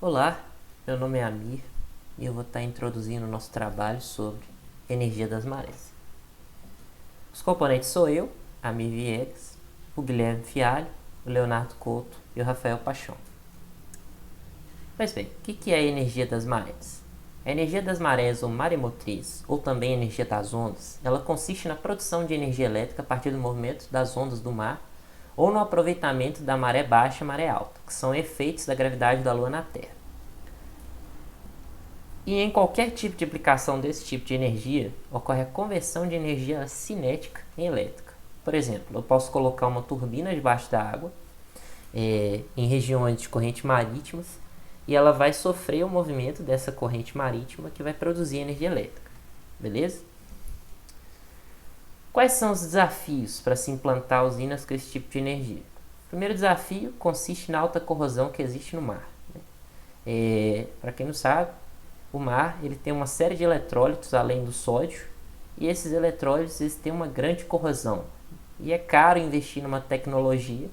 Olá, meu nome é Amir e eu vou estar introduzindo o nosso trabalho sobre energia das marés. Os componentes sou eu, Amir Viegas, o Guilherme Fialho, o Leonardo Couto e o Rafael Paixão. Pois bem, o que é a energia das marés? A energia das marés ou maremotriz, ou também energia das ondas, ela consiste na produção de energia elétrica a partir do movimento das ondas do mar ou no aproveitamento da maré baixa e maré alta, que são efeitos da gravidade da Lua na Terra. E em qualquer tipo de aplicação desse tipo de energia, ocorre a conversão de energia cinética em elétrica. Por exemplo, eu posso colocar uma turbina debaixo da água, em regiões de correntes marítimas, e ela vai sofrer o movimento dessa corrente marítima que vai produzir energia elétrica. Beleza? Quais são os desafios para se implantar usinas com esse tipo de energia? O primeiro desafio consiste na alta corrosão que existe no mar. Para quem não sabe, o mar ele tem uma série de eletrólitos além do sódio, e esses eletrólitos eles têm uma grande corrosão. E é caro investir numa tecnologia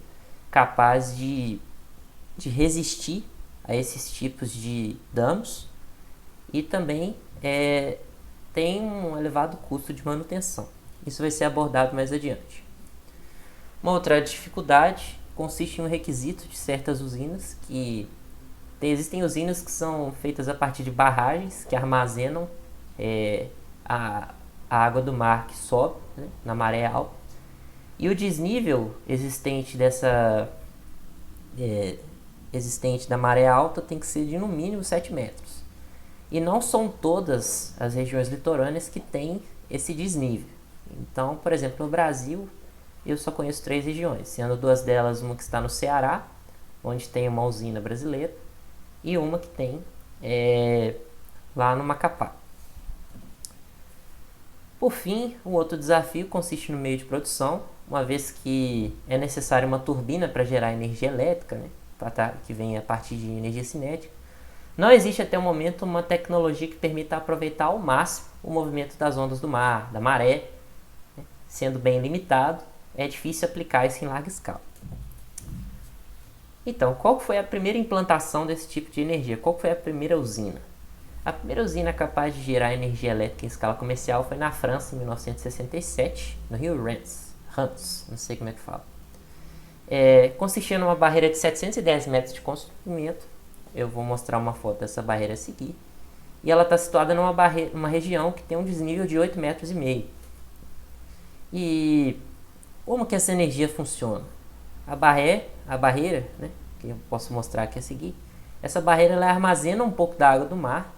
capaz de resistir a esses tipos de danos, e também tem um elevado custo de manutenção. Isso vai ser abordado mais adiante. Uma outra dificuldade consiste em um requisito de certas usinas que existem usinas que são feitas a partir de barragens que armazenam a água do mar que sobe, né, na maré alta, e o desnível existente da maré alta tem que ser de no mínimo 7 metros. E não são todas as regiões litorâneas que têm esse desnível. Então, por exemplo, no Brasil, eu só conheço 3 regiões, sendo 2 delas uma que está no Ceará, onde tem uma usina brasileira, e uma que tem lá no Macapá. Por fim, o outro desafio consiste no meio de produção, uma vez que é necessária uma turbina para gerar energia elétrica, né, que vem a partir de energia cinética. Não existe até o momento uma tecnologia que permita aproveitar ao máximo o movimento das ondas do mar, da maré, né, sendo bem limitado, é difícil aplicar isso em larga escala. Então, qual foi a primeira implantação desse tipo de energia? Qual foi a primeira usina? A primeira usina capaz de gerar energia elétrica em escala comercial foi na França, em 1967, no rio Rance, não sei como é que fala. Consistia numa barreira de 710 metros de comprimento. Eu vou mostrar uma foto dessa barreira a seguir. E ela está situada numa região que tem um desnível de 8,5 metros. E como que essa energia funciona? A barreira, né, que eu posso mostrar aqui a seguir, essa barreira ela armazena um pouco da água do mar,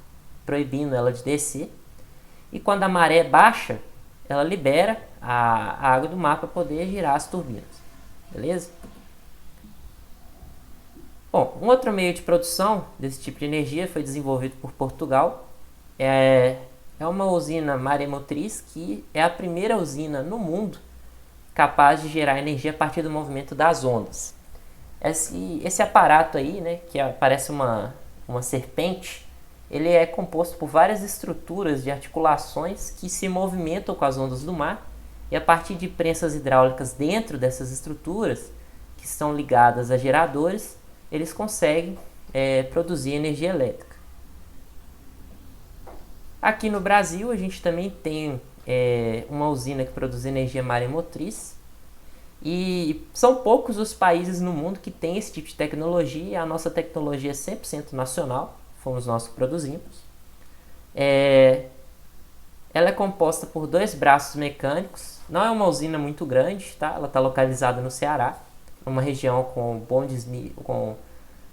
proibindo ela de descer, e quando a maré baixa, ela libera a água do mar para poder girar as turbinas. Beleza? Bom, um outro meio de produção desse tipo de energia foi desenvolvido por Portugal. É uma usina maremotriz que é a primeira usina no mundo capaz de gerar energia a partir do movimento das ondas. Esse aparato aí, né, que parece uma serpente, ele é composto por várias estruturas de articulações que se movimentam com as ondas do mar, e a partir de prensas hidráulicas dentro dessas estruturas, que estão ligadas a geradores, eles conseguem produzir energia elétrica. Aqui no Brasil, a gente também tem uma usina que produz energia maremotriz, e são poucos os países no mundo que têm esse tipo de tecnologia, e a nossa tecnologia é 100% nacional, fomos nós que produzimos. Ela é composta por 2 braços mecânicos, não é uma usina muito grande, tá? Ela está localizada no Ceará, numa região com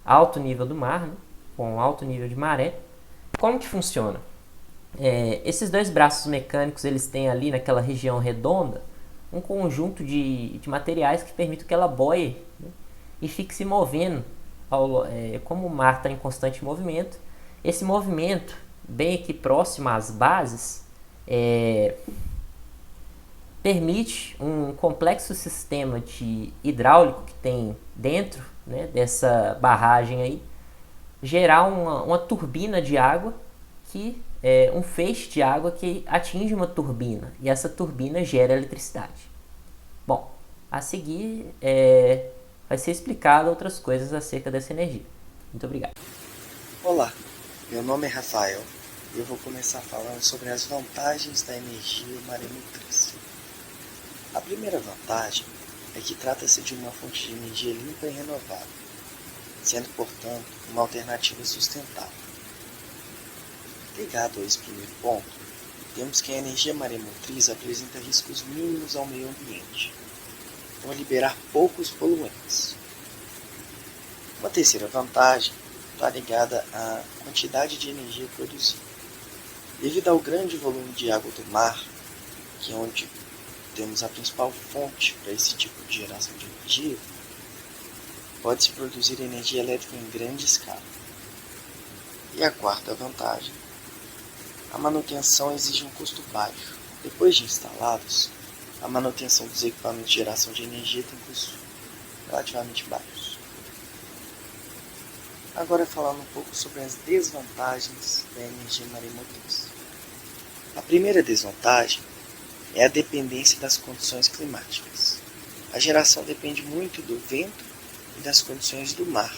alto nível do mar, né? Com alto nível de maré. Como que funciona? Esses 2 braços mecânicos eles têm ali naquela região redonda um conjunto de materiais que permitem que ela boie, né, e fique se movendo. Como o mar está em constante movimento, esse movimento bem aqui próximo às bases permite um complexo sistema hidráulico que tem dentro, né, dessa barragem aí, gerar uma turbina de água, um feixe de água que atinge uma turbina, e essa turbina gera eletricidade. Bom, a seguir vai ser explicado outras coisas acerca dessa energia. Muito obrigado. Olá, meu nome é Rafael e eu vou começar falando sobre as vantagens da energia maremotriz. A primeira vantagem é que trata-se de uma fonte de energia limpa e renovável, sendo, portanto, uma alternativa sustentável. Ligado a esse primeiro ponto, temos que a energia maremotriz apresenta riscos mínimos ao meio ambiente, por liberar poucos poluentes. Uma terceira vantagem está ligada à quantidade de energia produzida. Devido ao grande volume de água do mar, que é onde temos a principal fonte para esse tipo de geração de energia, pode-se produzir energia elétrica em grande escala. E a quarta vantagem, a manutenção exige um custo baixo. Depois de instalados, a manutenção dos equipamentos de geração de energia tem custos relativamente baixos. Agora falando um pouco sobre as desvantagens da energia maremotriz. A primeira desvantagem é a dependência das condições climáticas. A geração depende muito do vento e das condições do mar,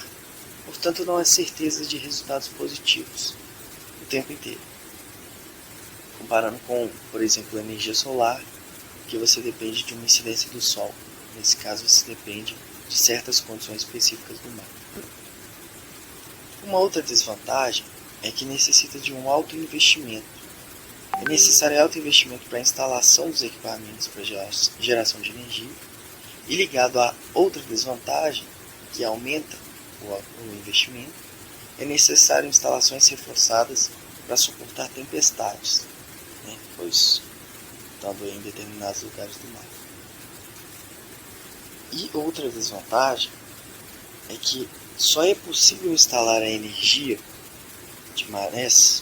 portanto não há certeza de resultados positivos o tempo inteiro. Comparando com, por exemplo, a energia solar, que você depende de uma incidência do sol. Nesse caso, você depende de certas condições específicas do mar. Uma outra desvantagem é que necessita de um alto investimento. É necessário alto investimento para a instalação dos equipamentos para geração de energia. E ligado a outra desvantagem, que aumenta o investimento, é necessário instalações reforçadas para suportar tempestades, pois estando em determinados lugares do mar. E outra desvantagem é que só é possível instalar a energia de marés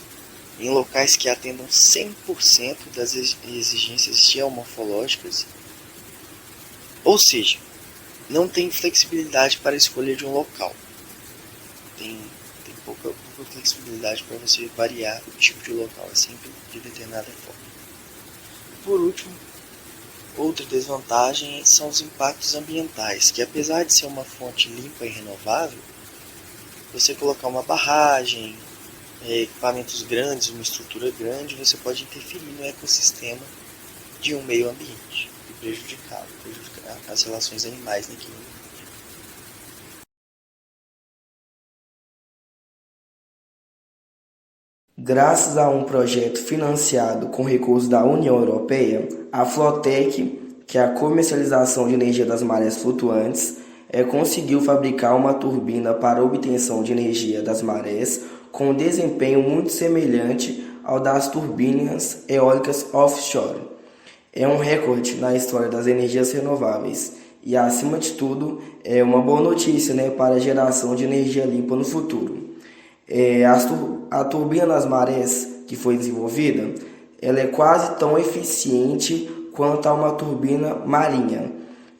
em locais que atendam 100% das exigências geomorfológicas, ou seja, não tem flexibilidade para a escolha de um local. Tem pouca flexibilidade para você variar o tipo de local, é sempre de determinada forma. Por último, outra desvantagem são os impactos ambientais, que apesar de ser uma fonte limpa e renovável, você colocar uma barragem, equipamentos grandes, uma estrutura grande, você pode interferir no ecossistema de um meio ambiente e prejudicar as relações animais naquele ambiente. Graças a um projeto financiado com recursos da União Europeia, a Flotec, que é a comercialização de energia das marés flutuantes, conseguiu fabricar uma turbina para obtenção de energia das marés com um desempenho muito semelhante ao das turbinas eólicas offshore. É um recorde na história das energias renováveis e, acima de tudo, é uma boa notícia, para a geração de energia limpa no futuro. A turbina das marés que foi desenvolvida, ela é quase tão eficiente quanto a uma turbina marinha.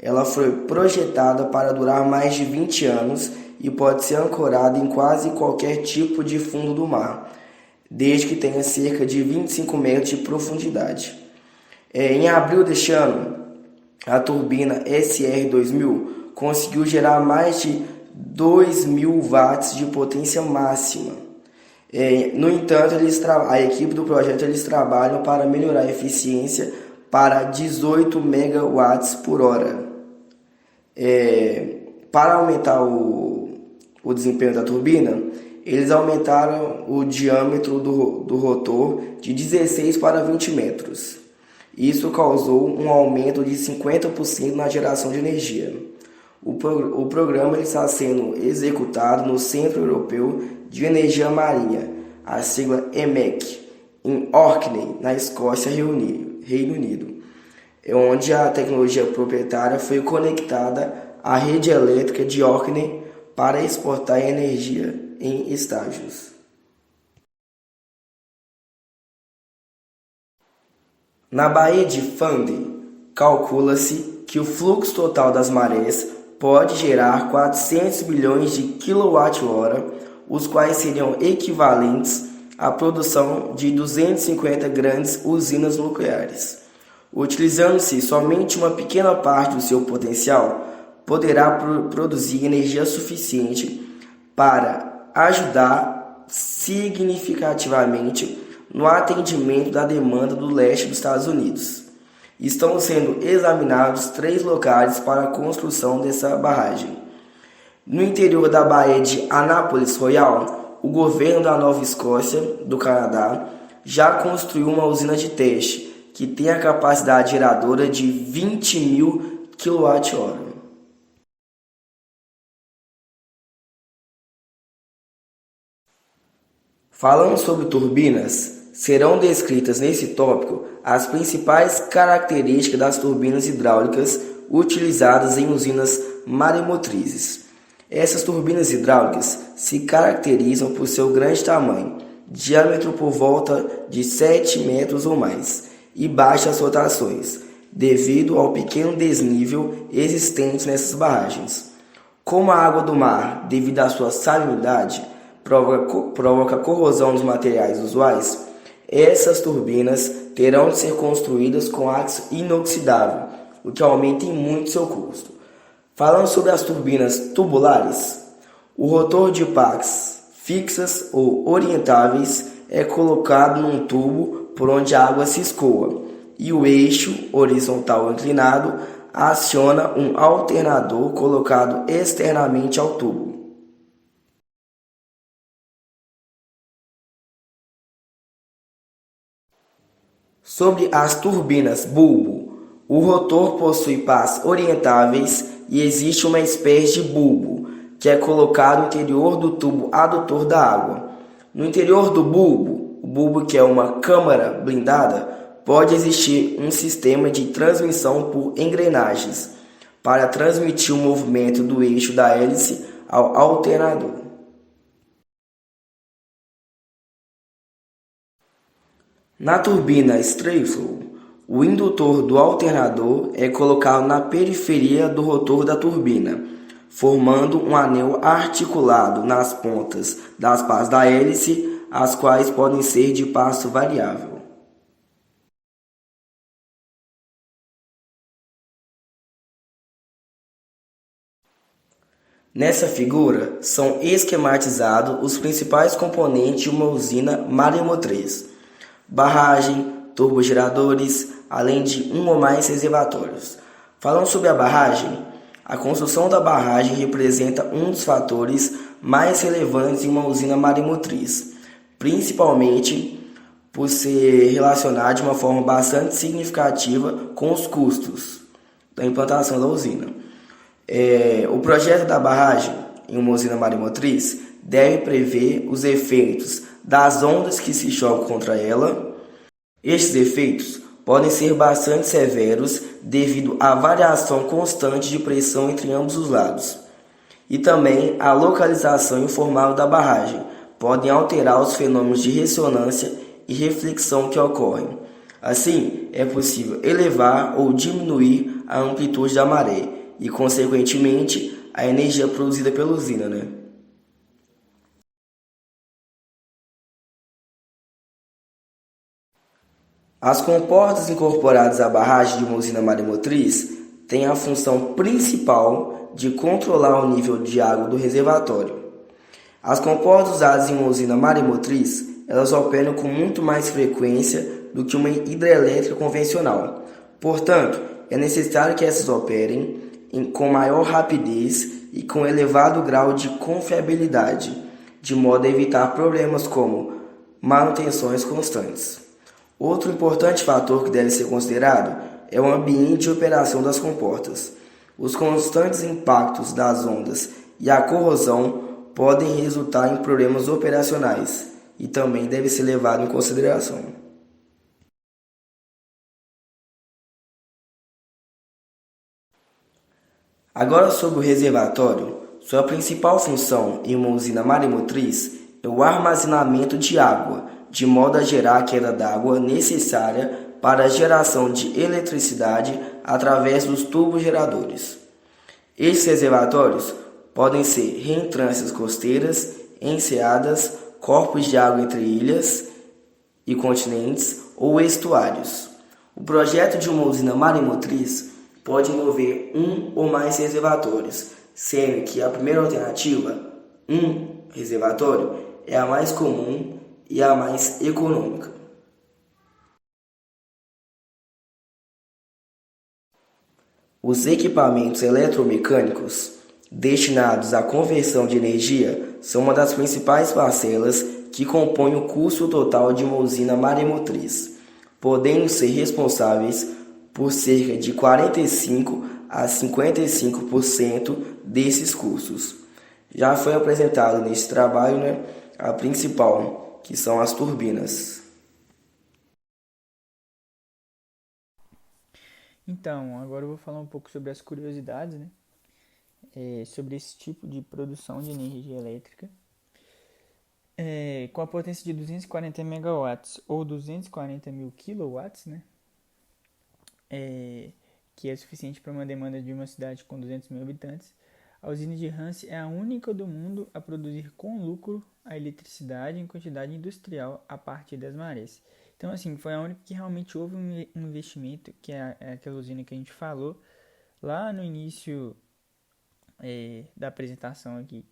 Ela foi projetada para durar mais de 20 anos e pode ser ancorada em quase qualquer tipo de fundo do mar, desde que tenha cerca de 25 metros de profundidade. Em abril deste ano, a turbina SR2000 conseguiu gerar mais de 2.000 watts de potência máxima. No entanto, a equipe do projeto trabalham para melhorar a eficiência para 18 megawatts por hora. Para aumentar o desempenho da turbina, eles aumentaram o diâmetro do rotor de 16 para 20 metros. Isso causou um aumento de 50% na geração de energia. O programa está sendo executado no Centro Europeu de Energia Marinha, a sigla EMEC, em Orkney, na Escócia, Reino Unido, onde a tecnologia proprietária foi conectada à rede elétrica de Orkney para exportar energia em estágios. Na Baía de Fundy, calcula-se que o fluxo total das marés pode gerar 400 bilhões de kWh, os quais seriam equivalentes à produção de 250 grandes usinas nucleares. Utilizando-se somente uma pequena parte do seu potencial, poderá produzir energia suficiente para ajudar significativamente no atendimento da demanda do leste dos Estados Unidos. Estão sendo examinados 3 locais para a construção dessa barragem. No interior da Baía de Annapolis Royal, o governo da Nova Escócia, do Canadá, já construiu uma usina de teste que tem a capacidade geradora de 20.000 kWh. Falando sobre turbinas, serão descritas nesse tópico as principais características das turbinas hidráulicas utilizadas em usinas maremotrizes. Essas turbinas hidráulicas se caracterizam por seu grande tamanho, diâmetro por volta de 7 metros ou mais, e baixas rotações, devido ao pequeno desnível existente nessas barragens. Como a água do mar, devido à sua salinidade, provoca corrosão dos materiais usuais, essas turbinas terão de ser construídas com aço inoxidável, o que aumenta em muito seu custo. Falando sobre as turbinas tubulares, o rotor de pás fixas ou orientáveis é colocado num tubo por onde a água se escoa, e o eixo horizontal inclinado aciona um alternador colocado externamente ao tubo. Sobre as turbinas bulbo, o rotor possui pás orientáveis e existe uma espécie de bulbo, que é colocado no interior do tubo adutor da água. No interior do bulbo, o bulbo, que é uma câmara blindada, pode existir um sistema de transmissão por engrenagens, para transmitir o movimento do eixo da hélice ao alternador. Na turbina straight flow, o indutor do alternador é colocado na periferia do rotor da turbina, formando um anel articulado nas pontas das pás da hélice, as quais podem ser de passo variável. Nessa figura, são esquematizados os principais componentes de uma usina maremotriz: barragem, turbogeradores, além de um ou mais reservatórios. Falando sobre a barragem, a construção da barragem representa um dos fatores mais relevantes em uma usina maremotriz, principalmente por ser relacionado de uma forma bastante significativa com os custos da implantação da usina. O projeto da barragem em uma usina maremotriz deve prever os efeitos das ondas que se chocam contra ela. Estes efeitos podem ser bastante severos devido à variação constante de pressão entre ambos os lados. E também a localização e o formato da barragem podem alterar os fenômenos de ressonância e reflexão que ocorrem. Assim, é possível elevar ou diminuir a amplitude da maré e, consequentemente, a energia produzida pela usina, As comportas incorporadas à barragem de uma usina maremotriz têm a função principal de controlar o nível de água do reservatório. As comportas usadas em uma usina maremotriz, elas operam com muito mais frequência do que uma hidrelétrica convencional. Portanto, é necessário que essas operem com maior rapidez e com elevado grau de confiabilidade, de modo a evitar problemas como manutenções constantes. Outro importante fator que deve ser considerado é o ambiente de operação das comportas. Os constantes impactos das ondas e a corrosão podem resultar em problemas operacionais e também deve ser levado em consideração. Agora, sobre o reservatório, sua principal função em uma usina maremotriz é o armazenamento de água, de modo a gerar a queda d'água necessária para a geração de eletricidade através dos turbogeradores. Estes reservatórios podem ser reentrâncias costeiras, enseadas, corpos de água entre ilhas e continentes ou estuários. O projeto de uma usina maremotriz pode envolver um ou mais reservatórios, sendo que a primeira alternativa, um reservatório, é a mais comum e a mais econômica. Os equipamentos eletromecânicos destinados à conversão de energia são uma das principais parcelas que compõem o custo total de uma usina maremotriz, podendo ser responsáveis por cerca de 45 a 55% desses custos. Já foi apresentado nesse trabalho, a principal, que são as turbinas. Então, agora eu vou falar um pouco sobre as curiosidades, né? Sobre esse tipo de produção de energia elétrica. Com a potência de 240 megawatts ou 240 mil kilowatts, né? Que é suficiente para uma demanda de uma cidade com 200 mil habitantes, a usina de Hanse é a única do mundo a produzir com lucro a eletricidade em quantidade industrial a partir das marés. Então, assim, foi a única que realmente houve um investimento, que é aquela usina que a gente falou lá no início da apresentação aqui.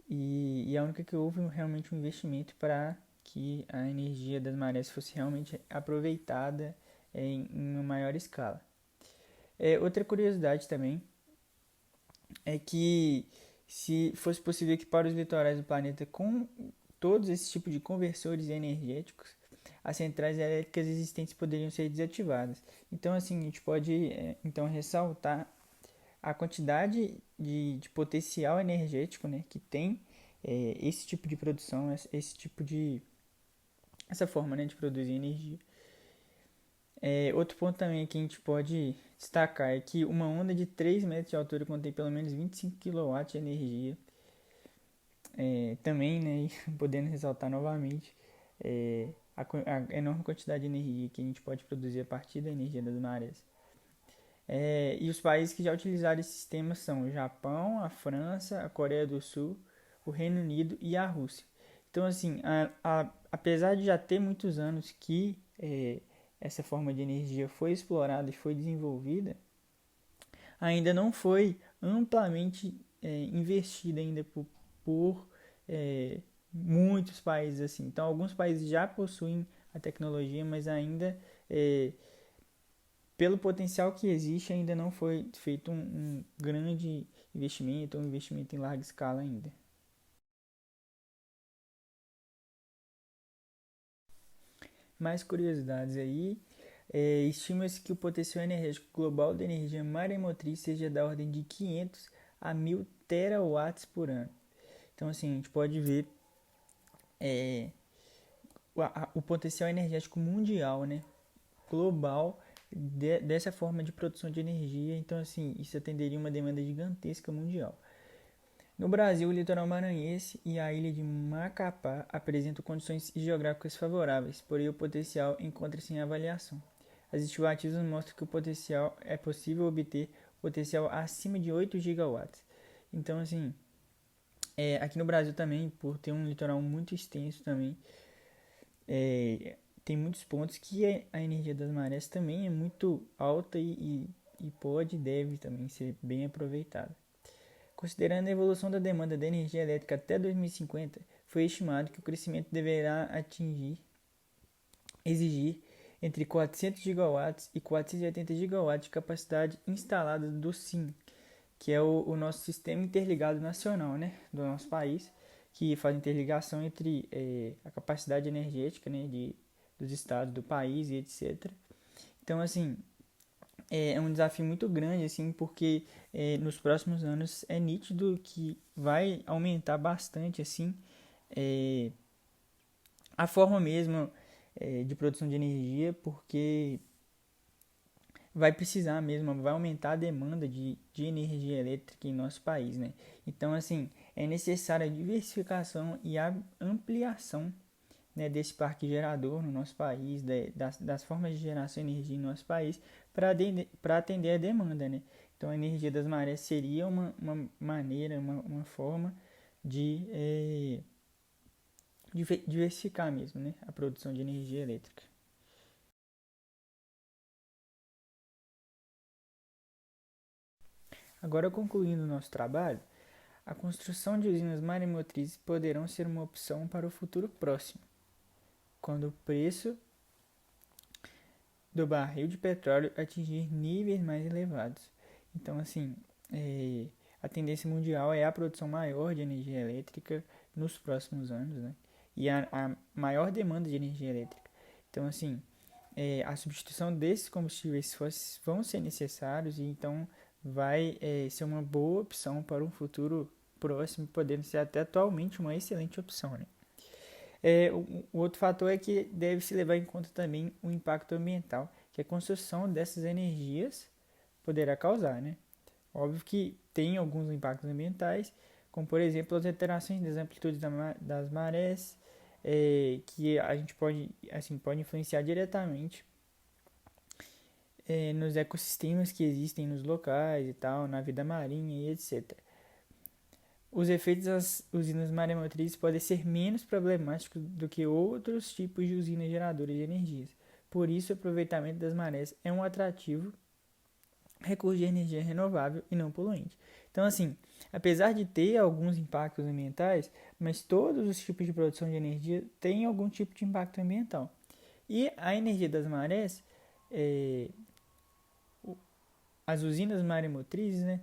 E a única que houve realmente um investimento para que a energia das marés fosse realmente aproveitada em uma maior escala. Outra curiosidade também é que se fosse possível equipar os litorais do planeta com todos esses tipos de conversores energéticos, as centrais elétricas existentes poderiam ser desativadas. Então, assim, a gente pode então ressaltar a quantidade de potencial energético, né, que tem esse tipo de produção, essa forma, né, de produzir energia. Outro ponto também que a gente pode destacar é que uma onda de 3 metros de altura contém pelo menos 25 kW de energia. Também, né, podendo ressaltar novamente a enorme quantidade de energia que a gente pode produzir a partir da energia das marés. E os países que já utilizaram esse sistema são o Japão, a França, a Coreia do Sul, o Reino Unido e a Rússia. Então, assim, apesar de já ter muitos anos que essa forma de energia foi explorada e foi desenvolvida, ainda não foi amplamente investida ainda por muitos países assim. Então, alguns países já possuem a tecnologia, mas ainda pelo potencial que existe, ainda não foi feito um grande investimento, um investimento em larga escala ainda. Mais curiosidades aí. Estima-se que o potencial energético global da energia maremotriz seja da ordem de 500 a 1000 terawatts por ano. Então, assim, a gente pode ver o potencial energético mundial, né, global, dessa forma de produção de energia. Então, assim, isso atenderia uma demanda gigantesca mundial. No Brasil, o litoral maranhense e a ilha de Macapá apresentam condições geográficas favoráveis, porém o potencial encontra-se em avaliação. As estimativas mostram que o potencial é possível obter potencial acima de 8 gigawatts. Então, assim, aqui no Brasil também, por ter um litoral muito extenso também, tem muitos pontos que a energia das marés também é muito alta e pode e deve também ser bem aproveitada. Considerando a evolução da demanda de energia elétrica até 2050, foi estimado que o crescimento deverá exigir entre 400 gigawatts e 480 gigawatts de capacidade instalada do SIM, que é o nosso Sistema Interligado Nacional, né, do nosso país, que faz interligação entre a capacidade energética, né, dos estados do país e etc. Então, assim, é um desafio muito grande, assim, porque nos próximos anos é nítido que vai aumentar bastante, assim, a forma mesmo de produção de energia, porque vai precisar mesmo, vai aumentar a demanda de energia elétrica em nosso país, né? Então, assim, é necessária a diversificação e a ampliação, né, desse parque gerador no nosso país, das formas de geração de energia no nosso país, para atender a demanda, né? Então, a energia das marés seria uma maneira, uma forma de diversificar mesmo, né, a produção de energia elétrica. Agora, concluindo o nosso trabalho, a construção de usinas maremotrizes poderão ser uma opção para o futuro próximo, quando o preço do barril de petróleo atingir níveis mais elevados. Então, assim, a tendência mundial é a produção maior de energia elétrica nos próximos anos, né? E a maior demanda de energia elétrica. Então, assim, a substituição desses combustíveis vão ser necessários e então vai ser uma boa opção para um futuro próximo, podendo ser até atualmente uma excelente opção, né? O outro fator é que deve se levar em conta também o impacto ambiental que a construção dessas energias poderá causar, né? Óbvio que tem alguns impactos ambientais, como por exemplo as alterações das amplitudes das marés, que a gente pode influenciar diretamente nos ecossistemas que existem nos locais e tal, na vida marinha e etc. Os efeitos das usinas maremotrizes podem ser menos problemáticos do que outros tipos de usinas geradoras de energias. Por isso, o aproveitamento das marés é um atrativo recurso de energia renovável e não poluente. Então, assim, apesar de ter alguns impactos ambientais, mas todos os tipos de produção de energia têm algum tipo de impacto ambiental. E a energia das marés, as usinas maremotrizes, né,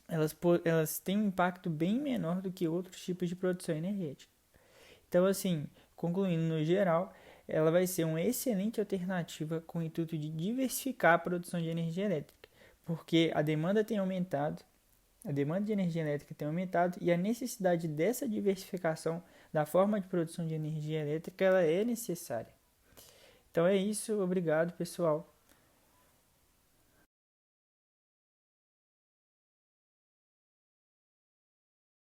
elas têm um impacto bem menor do que outros tipos de produção energética. Então, assim, concluindo, no geral, ela vai ser uma excelente alternativa com o intuito de diversificar a produção de energia elétrica, porque a demanda de energia elétrica tem aumentado e a necessidade dessa diversificação da forma de produção de energia elétrica ela é necessária. Então é isso, obrigado pessoal.